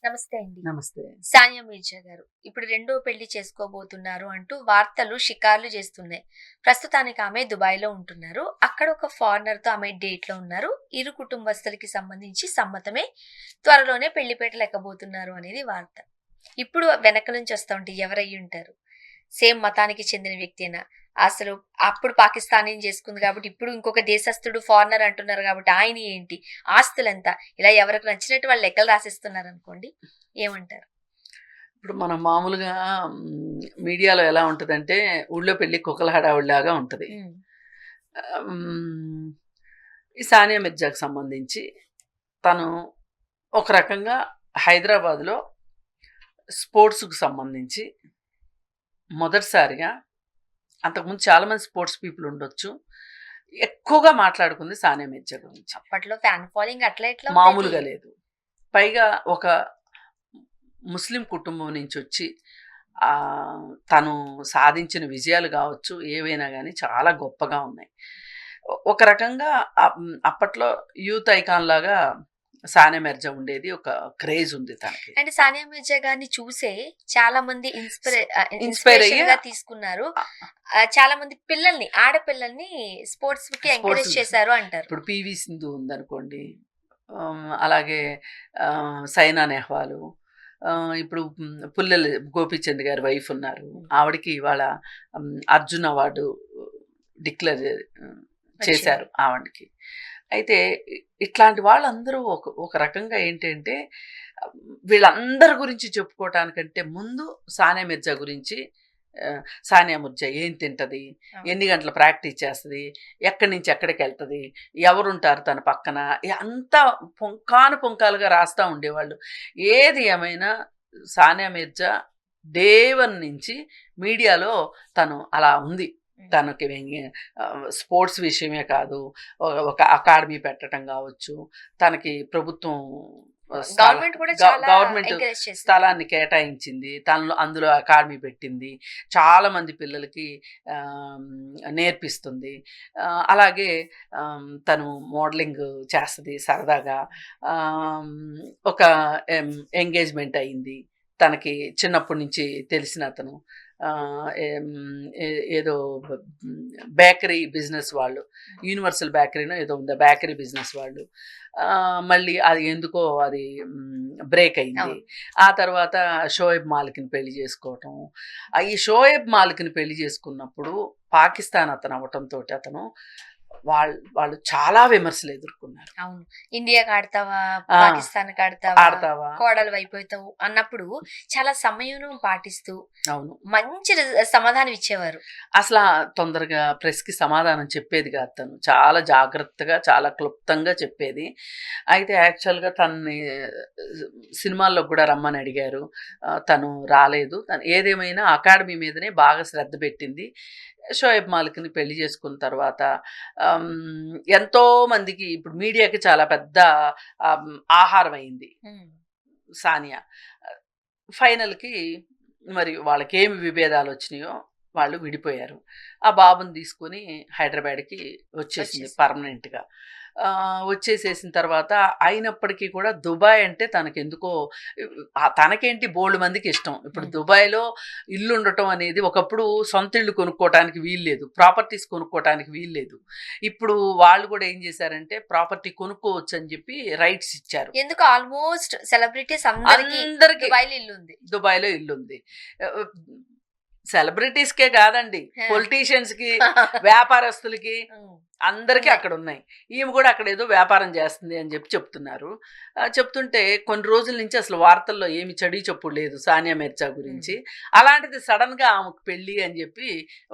నమస్తే అండి. నమస్తే. సానియా మీర్జా గారు ఇప్పుడు రెండో పెళ్లి చేసుకోబోతున్నారు అంటూ వార్తలు షికార్లు చేస్తున్నాయి. ప్రస్తుతానికి ఆమె దుబాయ్‌లో ఉంటున్నారు. అక్కడ ఒక ఫారినర్‌తో ఆమె డేట్‌లో ఉన్నారు. ఇరు కుటుంబస్తులకి సంబంధించి సమ్మతమే. త్వరలోనే పెళ్లిపీటలు ఎక్కబోతున్నారు అనేది వార్త. ఇప్పుడు వెనక నుంచి వస్తా ఉంటే ఎవరయ్యుంటారు? సేమ్ మతానికి చెందిన వ్యక్తేనా? అసలు అప్పుడు పాకిస్తానీని చేసుకుంది కాబట్టి ఇప్పుడు ఇంకొక దేశస్థుడు ఫారినర్ అంటున్నారు కాబట్టి ఆయన ఏంటి? ఆస్తులెంత? ఇలా ఎవరికి నచ్చినట్టు వాళ్ళు లెక్కలు రాసేస్తున్నారనుకోండి. ఏమంటారు? ఇప్పుడు మనం మామూలుగా మీడియాలో ఎలా ఉంటదంటే, ఊళ్ళో పెళ్లి కుక్కల హడావుడిలాగా ఉంటది. హ్మ్. హ్మ్. ఈ సానియా మిర్జాకి సంబంధించి తను ఒక రకంగా హైదరాబాద్‌లో స్పోర్ట్స్‌కి సంబంధించి మొదటిసారిగా అంతకుముందు చాలామంది స్పోర్ట్స్ పీపుల్ ఉండొచ్చు. ఎక్కువగా మాట్లాడుకుంది సానియా మిర్జా గురించి. అప్పట్లో ఫ్యాన్ ఫాలోయింగ్ అట్లా ఎట్లా ఉండేది? మామూలుగా లేదు. పైగా ఒక ముస్లిం కుటుంబం నుంచొచ్చి తను సాధించిన విజయాలు కావచ్చు, ఏవైనా గానీ చాలా గొప్పగా ఉన్నాయి. ఒక రకంగా అప్పట్లో యూత్ ఐకాన్ లాగా సానియా మిర్జా ఉండేది. ఒక క్రేజ్ ఉంది తనకి. అంటే సానియా మిర్జా గారిని చూసే చాలా మంది ఇన్‌స్పైర్ అయ్యి ఇన్స్పిరేషన్‌గా తీసుకున్నారు. చాలా మంది ఆడపిల్లల్ని స్పోర్ట్స్‌కి ఎంకరేజ్ స్పోర్ట్స్ చేశారు అంటారు. ఇప్పుడు 'పీవీ సింధు' ఉందనుకోండి. అలాగే సైనా నెహ్వాలు. ఇప్పుడు పుల్లెల గోపీచంద్ గారి వైఫ్ ఉన్నారు. ఆవిడకి ఇవాళ అర్జున్ అవార్డు డిక్లేర్ చేశారు ఆవిడకి. అయితే ఇట్లాంటి వాళ్ళందరూ ఒక రకంగా ఏంటంటే, వీళ్ళందరి గురించి చెప్పుకోవటానికంటే ముందు సానియా మిర్జా గురించి సానియా మిర్జా ఏం తింటది, ఎన్ని గంటలు ప్రాక్టీస్ చేస్తుంది, ఎక్కడి నుంచి ఎక్కడికి వెళ్తుంది, ఎవరుంటారు తన పక్కన, అంతా పుంకాలుగా రాస్తూ ఉండేవాళ్ళు. ఏది ఏమైనా సానియా మిర్జా డే 1 నుంచి మీడియాలో తను అలా ఉంది. తనకి స్పోర్ట్స్ విషయమే కాదు, ఒక అకాడమీ పెట్టడం కావచ్చు, తనకి ప్రభుత్వం గవర్నమెంట్ కూడా చాలా గవర్నమెంట్ ఎంకరేజ్ చేసింది. స్థలాన్ని కేటాయించింది. తను అందులో అకాడమీ పెట్టింది. చాలా మంది పిల్లలకి నేర్పిస్తుంది. అలాగే తను మోడలింగ్ చేస్తుంది సరదాగా. ఒక ఎంగేజ్మెంట్ అయింది. తనకి చిన్నప్పటి నుంచి తెలిసిన అతను ఏదో బేకరీ బిజినెస్ వాళ్ళు, యూనివర్సల్ బేకరీనో ఏదో ఉంది, బేకరీ బిజినెస్ వాళ్ళు. మళ్ళీ అది ఎందుకో అది బ్రేక్ అయింది. ఆ తర్వాత షోయబ్ మాలిక్ని పెళ్లి చేసుకోవటం. ఈ షోయబ్ మాలిక్ని పెళ్లి చేసుకున్నప్పుడు పాకిస్తాన్ అతను అవ్వటంతో అతను వాళ్ళు చాలా విమర్శలు ఎదుర్కొన్నారు. అవును, ఇండియాకి ఆడతావా, పాకిస్తాన్‌కి ఆడతావా, కోడలు అయిపోతావు అన్నప్పుడు చాలా సంయమనం పాటిస్తూ అవును మంచి సమాధానం ఇచ్చేవారు. అసలు తొందరగా ప్రెస్కి సమాధానం చెప్పేది కాదు. తను చాలా జాగ్రత్తగా, చాలా క్లుప్తంగా చెప్పేది. అయితే యాక్చువల్గా తనని సినిమాల్లో కూడా రమ్మని అడిగారు. తను రాలేదు. తను ఏదేమైనా అకాడమీ మీదనే బాగా శ్రద్ధ పెట్టింది. షోయబ్ మాలిక్ని పెళ్లి చేసుకున్న తర్వాత ఎంతో మందికి ఇప్పుడు మీడియాకి చాలా పెద్ద ఆహారం అయింది సానియా. ఫైనల్కి మరి వాళ్ళకి ఏమి విభేదాలు వచ్చినాయో వాళ్ళు విడిపోయారు. ఆ బాబుని తీసుకొని హైదరాబాద్కి వచ్చేసింది పర్మనెంట్గా. వచ్చేసేసిన తర్వాత అయినప్పటికీ కూడా దుబాయ్ అంటే తనకెందుకో, తనకేంటి బోల్డ్ మందికి ఇష్టం. ఇప్పుడు దుబాయ్లో ఇల్లు ఉండటం అనేది ఒకప్పుడు సొంత ఇల్లు కొనుక్కోవటానికి వీల్లేదు, ప్రాపర్టీస్ కొనుక్కోవటానికి వీల్లేదు. ఇప్పుడు వాళ్ళు కూడా ఏం చేశారంటే ప్రాపర్టీ కొనుక్కోవచ్చు అని చెప్పి రైట్స్ ఇచ్చారు. ఎందుకు ఆల్మోస్ట్ సెలబ్రిటీస్ అందరికీ దుబాయ్లో ఇల్లుంది. సెలబ్రిటీస్కే కాదండి, పొలిటీషియన్స్కి, వ్యాపారస్తులకి అందరికీ అక్కడ ఉన్నాయి. ఈమె కూడా అక్కడ ఏదో వ్యాపారం చేస్తుంది అని చెప్పి చెప్తున్నారు. చెప్తుంటే కొన్ని రోజుల నుంచి అసలు వార్తల్లో ఏమి చడి చప్పుడు లేదు సానియా మిర్జా గురించి. అలాంటిది సడన్గా ఆమెకు పెళ్ళి అని చెప్పి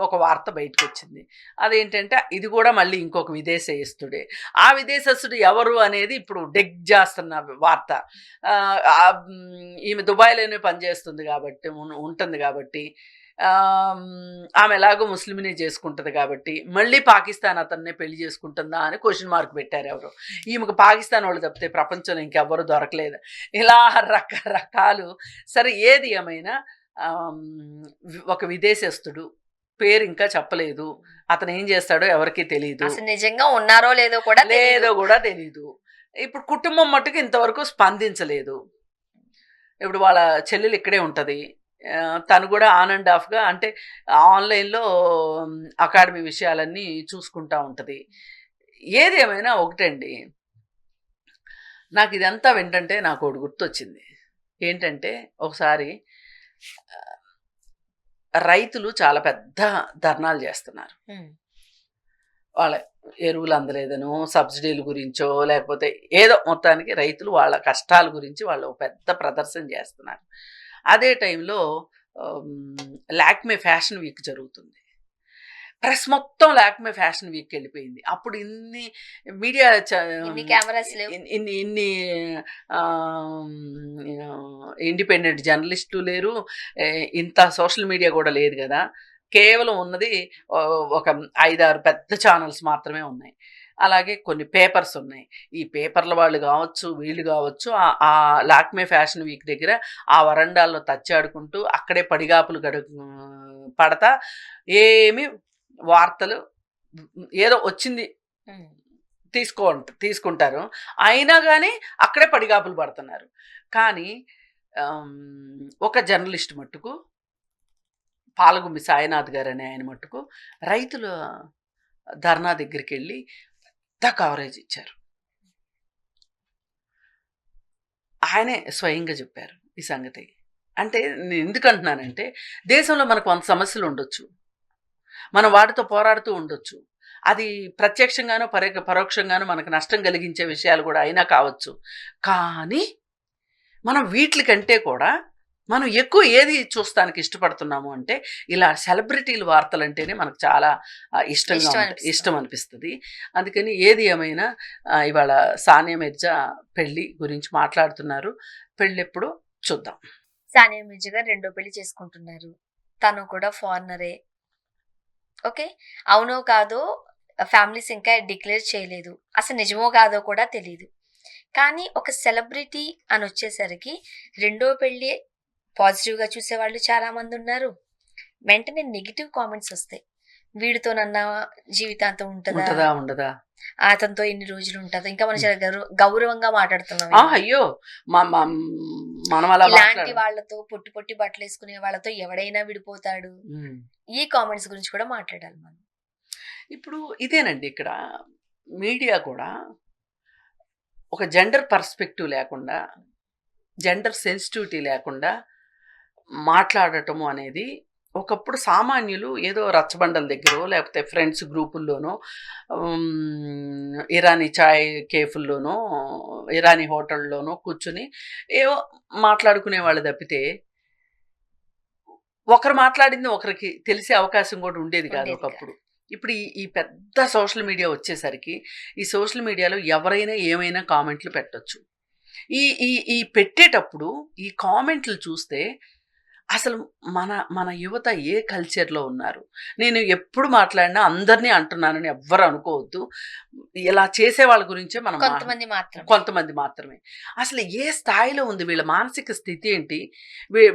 ఒక వార్త బయటకు వచ్చింది. అదేంటంటే ఇది కూడా మళ్ళీ ఇంకొక విదేశీయస్తుడే. ఆ విదేశస్తుడు ఎవరు అనేది ఇప్పుడు డెగ్ చేస్తున్న వార్త. ఈమె దుబాయ్లోనే పనిచేస్తుంది కాబట్టి, ఉంటుంది కాబట్టి, ఆమె ఎలాగో ముస్లింనే చేసుకుంటుంది కాబట్టి మళ్ళీ పాకిస్తాన్ అతన్నే పెళ్లి చేసుకుంటుందా అని క్వశ్చన్ మార్క్ పెట్టారు ఎవరు. ఈమెకు పాకిస్తాన్ వాళ్ళు తప్పితే ప్రపంచంలో ఇంకెవ్వరూ దొరకలేదు. ఇలా రకరకాలు. సరే ఏది ఏమైనా ఒక విదేశస్తుడు, పేరు ఇంకా చెప్పలేదు, అతను ఏం చేస్తాడో ఎవరికీ తెలియదు, నిజంగా ఉన్నారో లేదో కూడా తెలీదు. ఇప్పుడు కుటుంబం మట్టుకు ఇంతవరకు స్పందించలేదు. ఇప్పుడు వాళ్ళ చెల్లెలు ఇక్కడే ఉంటది. తను కూడా ఆన్ అండ్ ఆఫ్‌గా అంటే ఆన్‌లైన్‌లో అకాడమీ విషయాలన్నీ చూసుకుంటా ఉంటది. ఏదేమైనా ఒకటండి. నాకు ఇదంతా వింటంటే నాకోటి గుర్తొచ్చింది. ఏంటంటే ఒకసారి రైతులు చాలా పెద్ద ధర్నాలు చేస్తున్నారు. హ్మ్. వాళ్ళ ఎరువులు అందలేదనో, సబ్సిడీల గురించో, లేకపోతే ఏదో మొత్తానికి రైతులు వాళ్ళ కష్టాల గురించి వాళ్ళు ఒక పెద్ద ప్రదర్శన చేస్తున్నారు. అదే టైంలో లాక్మే ఫ్యాషన్ వీక్ జరుగుతుంది. ప్రెస్ మొత్తం లాక్మే ఫ్యాషన్ వీక్ వెళ్ళిపోయింది. అప్పుడు ఇన్ని మీడియా ఇన్ని కెమెరాస్ లేవు. ఇన్ని ఇన్ని ఇండిపెండెంట్ జర్నలిస్టులు లేరు. ఇంత సోషల్ మీడియా కూడా లేదు కదా. కేవలం ఉన్నది ఒక 5-6 పెద్ద ఛానల్స్ మాత్రమే ఉన్నాయి. అలాగే కొన్ని పేపర్స్ ఉన్నాయి. ఈ పేపర్ల వాళ్ళు కావచ్చు, వీళ్ళు కావచ్చు, ఆ లాక్మే ఫ్యాషన్ వీక్ దగ్గర ఆ వరండాల్లో తచ్చాడుకుంటూ అక్కడే పడిగాపులు పడతా ఏమి వార్తలు ఏదో వచ్చింది తీసుకుంటారు. అయినా కానీ అక్కడే పడిగాపులు పడుతున్నారు. కానీ ఒక జర్నలిస్ట్ మట్టుకు పాలగుమ్మి సాయినాథ్ గారు అనే ఆయన మట్టుకు రైతుల ధర్నా దగ్గరికి వెళ్ళి పెద్ద కవరేజ్ ఇచ్చారు. ఆయనే స్వయంగా చెప్పారు ఈ సంగతి. అంటే నేను ఎందుకంటున్నానంటే దేశంలో మనకు 100 సమస్యలు ఉండొచ్చు, మనం వాటితో పోరాడుతూ ఉండొచ్చు. అది ప్రత్యక్షంగానో పరోక్షంగానో మనకు నష్టం కలిగించే విషయాలు కూడా అయినా కావచ్చు. కానీ మనం వీటికంటే కూడా మనం ఎక్కువ ఏది చూస్తానికి ఇష్టపడుతున్నాము అంటే ఇలా సెలబ్రిటీల వార్తలు అంటేనే మనకు చాలా ఇష్టం అనిపిస్తుంది. అందుకని ఏది ఏమైనా ఇవాళ సానియా మిర్జా పెళ్లి గురించి మాట్లాడుతున్నారు. పెళ్ళి ఎప్పుడు చూద్దాం. సానియా మిర్జా గారు రెండో పెళ్లి చేసుకుంటున్నారు. తను కూడా ఫారినరే. ఓకే, అవునో కాదో ఫ్యామిలీస్ ఇంకా డిక్లేర్ చేయలేదు. అసలు నిజమో కాదో కూడా తెలియదు. కానీ ఒక సెలబ్రిటీ అని వచ్చేసరికి రెండో పెళ్లి పాజిటివ్గా చూసేవాళ్ళు చాలా మంది ఉన్నారు. వెంటనే నెగిటివ్ కామెంట్స్ వస్తాయి. వీడితోనన్నా జీవితాంతం ఉంటుందా, ఉండదా, అతనితో ఎన్ని రోజులు ఉంటుందో, ఇంకా మనం చాలా గౌరవంగా మాట్లాడుతున్నాం. అయ్యో మనం అలా ఇలాంటి వాళ్ళతో పొట్టి బట్టలు వేసుకునే వాళ్ళతో ఎవడైనా విడిపోతాడు. ఈ కామెంట్స్ గురించి కూడా మాట్లాడాలి మనం. ఇప్పుడు ఇదేనండి, ఇక్కడ మీడియా కూడా ఒక జెండర్ పర్స్పెక్టివ్ లేకుండా, జెండర్ సెన్సిటివిటీ లేకుండా మాట్లాడటము అనేది ఒకప్పుడు సామాన్యులు ఏదో రచ్చబండల దగ్గర లేకపోతే ఫ్రెండ్స్ గ్రూపుల్లోనో, ఇరానీ చాయ్ కేఫుల్లోనో, ఇరానీ హోటల్లోనో కూర్చుని ఏవో మాట్లాడుకునే వాళ్ళు తప్పితే ఒకరు మాట్లాడింది ఒకరికి తెలిసే అవకాశం కూడా ఉండేది కాదు ఒకప్పుడు. ఇప్పుడు ఈ పెద్ద సోషల్ మీడియా వచ్చేసరికి ఈ సోషల్ మీడియాలో ఎవరైనా ఏమైనా కామెంట్లు పెట్టొచ్చు. ఈ పెట్టేటప్పుడు ఈ కామెంట్లు చూస్తే అసలు మన యువత ఏ కల్చర్లో ఉన్నారు. నేను ఎప్పుడు మాట్లాడినా అందరినీ అంటున్నానని ఎవ్వరు అనుకోవద్దు. ఇలా చేసే వాళ్ళ గురించే మనం కొంతమంది మాత్రమే. అసలు ఏ స్థాయిలో ఉంది వీళ్ళ మానసిక స్థితి ఏంటి,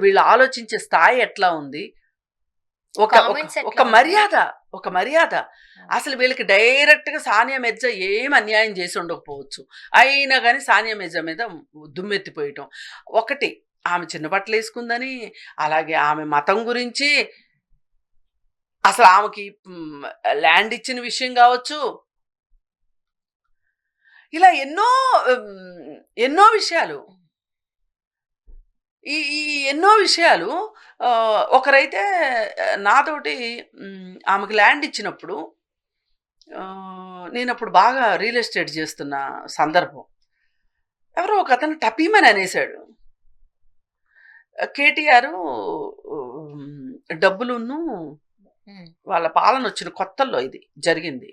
వీళ్ళు ఆలోచించే స్థాయి ఎట్లా ఉంది, ఒక మర్యాద. అసలు వీళ్ళకి డైరెక్ట్గా సానియా మిర్జా ఏం అన్యాయం చేసి ఉండకపోవచ్చు, అయినా కానీ సానియా మిర్జా మీద దుమ్మెత్తిపోయటం ఒకటి. ఆమె చిన్న బట్టలు వేసుకుందని, అలాగే ఆమె మతం గురించి, అసలు ఆమెకి ల్యాండ్ ఇచ్చిన విషయం కావచ్చు, ఇలా ఎన్నో విషయాలు ఈ ఎన్నో విషయాలు. ఒకరైతే నాతోటి ఆమెకు ల్యాండ్ ఇచ్చినప్పుడు, నేను అప్పుడు బాగా రియల్ ఎస్టేట్ చేస్తున్న సందర్భం, ఎవరో ఒక అతను టపీమని అనేసాడు. కేటీఆర్ డబ్బులును వాళ్ళ పాలన వచ్చిన కొత్తల్లో ఇది జరిగింది.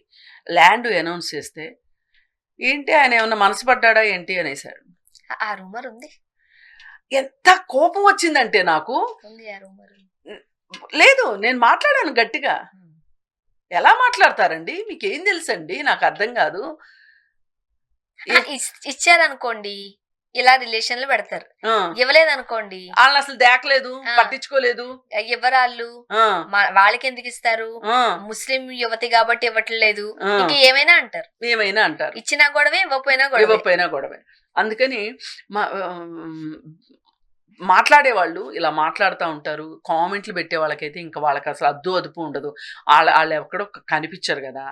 ల్యాండ్ అనౌన్స్ చేస్తే ఏంటి ఆయన ఏమన్నా మనసు పడ్డా ఏంటి అనేసాడు. ఆ రూమర్ ఉంది. ఎంత కోపం వచ్చిందంటే నాకు. లేదు, నేను మాట్లాడాను గట్టిగా. ఎలా మాట్లాడతారండి, మీకేం తెలుసండి, నాకు అర్థం కాదు. ఇచ్చారనుకోండి ఇలా రిలేషన్ లో పెడతారు, ఇవ్వలేదనుకోండి వాళ్ళు అసలు దేకలేదు, పట్టించుకోలేదు. ఎవరాళ్ళు వాళ్ళకి ఎందుకు ఇస్తారు, ముస్లిం యువతి కాబట్టి ఇవ్వట్లేదు, ఇంకా ఏమైనా అంటారు. ఇచ్చినా గొడవే, ఇవ్వకపోయినా గొడవే. అందుకని మాట్లాడేవాళ్ళు ఇలా మాట్లాడుతూ ఉంటారు. కామెంట్లు పెట్టే వాళ్ళకైతే ఇంకా వాళ్ళకి అసలు అద్దు అదుపు ఉండదు. వాళ్ళు ఎక్కడో కనిపించరు కదా,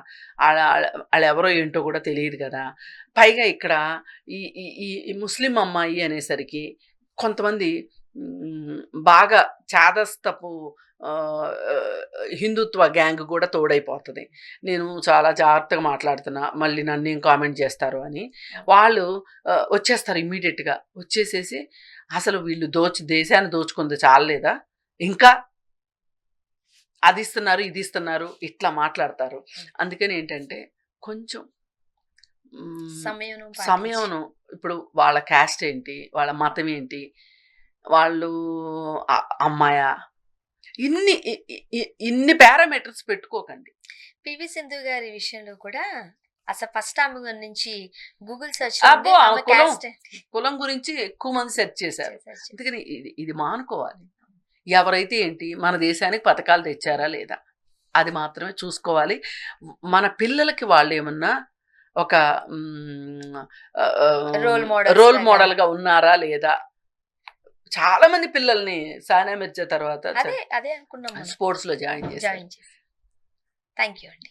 వాళ్ళు ఎవరో ఏంటో కూడా తెలియదు కదా. పైగా ఇక్కడ ఈ ఈ ఈ ఈ ముస్లిం అమ్మాయి అనేసరికి కొంతమంది బాగా చాదస్తపు హిందుత్వ గ్యాంగ్ కూడా తోడైపోతుంది. నేను చాలా జాగ్రత్తగా మాట్లాడుతున్నా, మళ్ళీ నన్ను ఏం కామెంట్ చేస్తారు అని వాళ్ళు వచ్చేస్తారు ఇమ్మీడియట్గా. వచ్చేసేసి అసలు వీళ్ళు దేశాన్ని దోచుకుంది చాలలేదా, ఇంకా అది ఇస్తున్నారు ఇది ఇస్తున్నారు ఇట్లా మాట్లాడతారు. అందుకని ఏంటంటే కొంచెం సమయంను ఇప్పుడు వాళ్ళ క్యాస్ట్ ఏంటి, వాళ్ళ మతం ఏంటి, వాళ్ళు అమ్మాయా, ఇన్ని పారామీటర్స్ పెట్టుకోకండి. పివి సింధు గారి విషయంలో కూడా అసలు ఫస్ట్ ఆమె నుంచి గూగుల్ సెర్చ్ కులం గురించి ఎక్కువ మంది సెర్చ్ చేశారు. అందుకని ఇది మానుకోవాలి. ఎవరైతే ఏంటి, మన దేశానికి పథకాలు తెచ్చారా లేదా అది మాత్రమే చూసుకోవాలి. మన పిల్లలకి వాళ్ళు ఏమన్నా ఒక రోల్ మోడల్గా ఉన్నారా లేదా. చాలా మంది పిల్లల్ని సానియా మిర్జా తర్వాత అదే అనుకున్నాం స్పోర్ట్స్ లో జాయిన్ చేశారు. థ్యాంక్ యూ అండి.